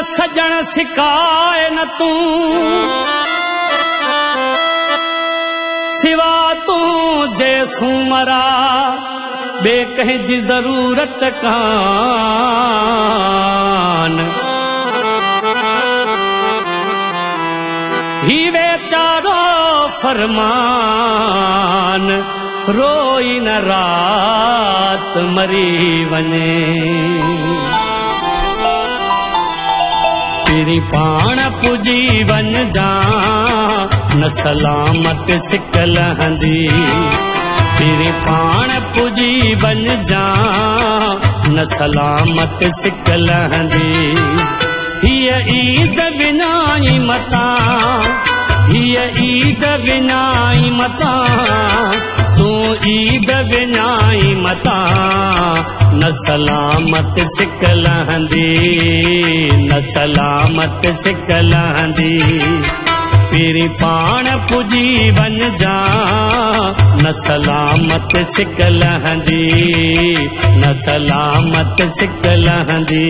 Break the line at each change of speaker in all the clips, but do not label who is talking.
सजण सिकाए न तू सिवा तू जैसूं मरा बे कहीं जी जरूरत कान ही वेचारो फरमान रोई न रात मरी वने तेरी पाण पुजी वन जा न सलामत सिकल हंदी तेरी पाण पुजी वन जा न सलामत सिकल हंदी हिय ईद विनाई मता हिय ईद विनाई मता तू ईद विनाई मता न सलामत सिकल हंदी न सलामत सिकल हंदी तेरी पाण पुजी वन जा न सलामत सिकल हंदी न सलामत सिकल हंदी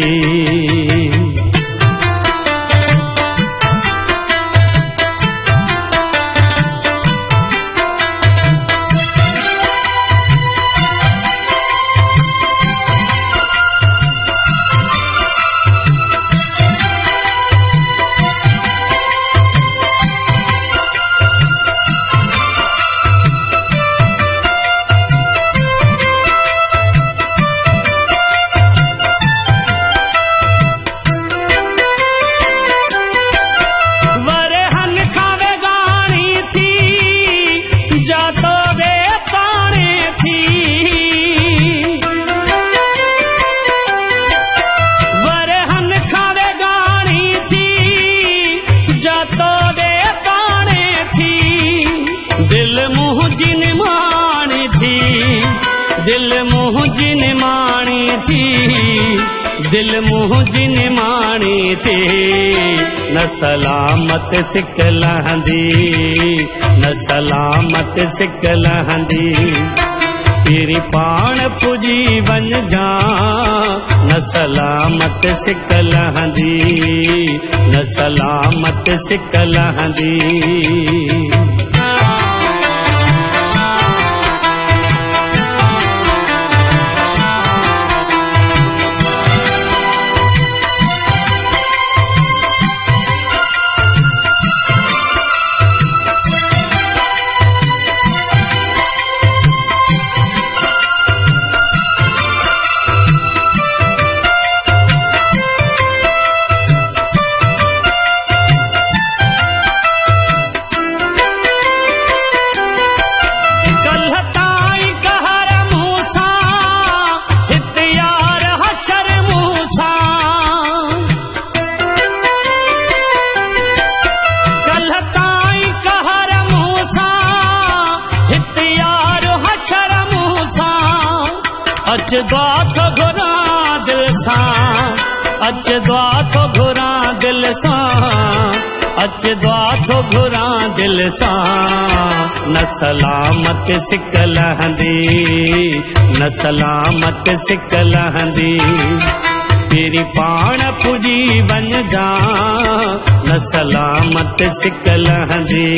दिल मुँह जिन माणी थी दिल मुँह जिन माणी थी न सलामत सिकल हंदी न सलामत सिकल हंदी तेरी पाण पुजी वन जा न सलामत सिकल हंदी न सलामत सिकल हंदी अच दुआ तो घुरा दिल सां अच दुआ तो घुरा दिल सां अच दुआ तो घुरा दिल सां न सलामत सिकल हंदी न सलामत सिकल हंदी तेरी पाण पुजी वन जा न सलामत सिकल हंदी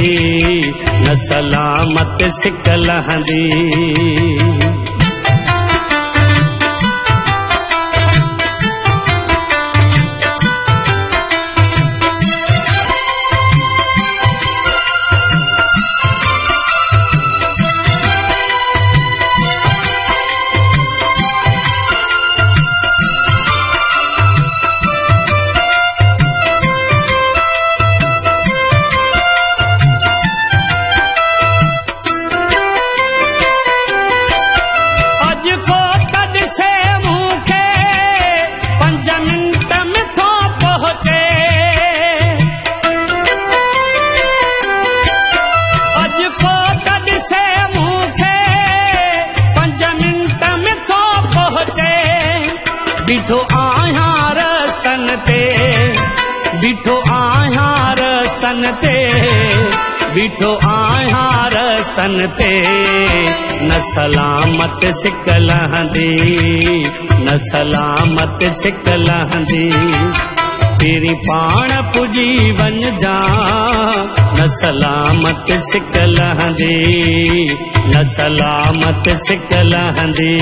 न सलामत सिकल हंदी बिठो आहियां रस्तन ते बिठो आहियां रस्तन ते बिठो आहियां रस्तन ते न सलामत सिकल हंदी न सलामत सिकल हंदी तेरी पाण पुजी वञजा न सलामत सिक लहंदी न सलामत सिक लहंदी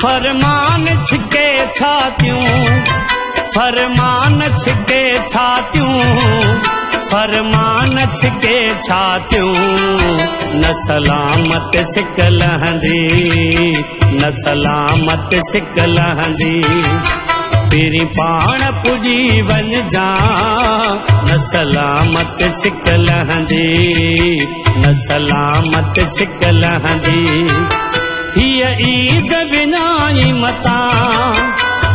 फरमान छिके छातियूं फरमान छिके छातियूं फरमान छिके छातियूं न सलामत सिक लहंदी न सलामत सिक लहंदी तेरी पाण पुजी वञजा न सलामत सिक लहंदी न सलामत सिक लहंदी हिय ईद विनाई मता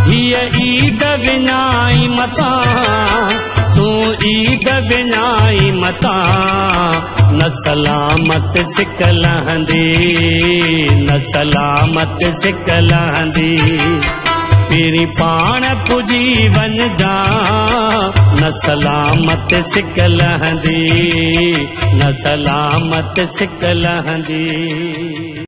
हिय ईद विनाई मता तू ईद विनाई मता न सलामत सिक लहंदी न सलामत सिक लहंदी तेरी पाण पुजी वञजा न सलामत सिक लहंदी न सलामत सिक लहंदी।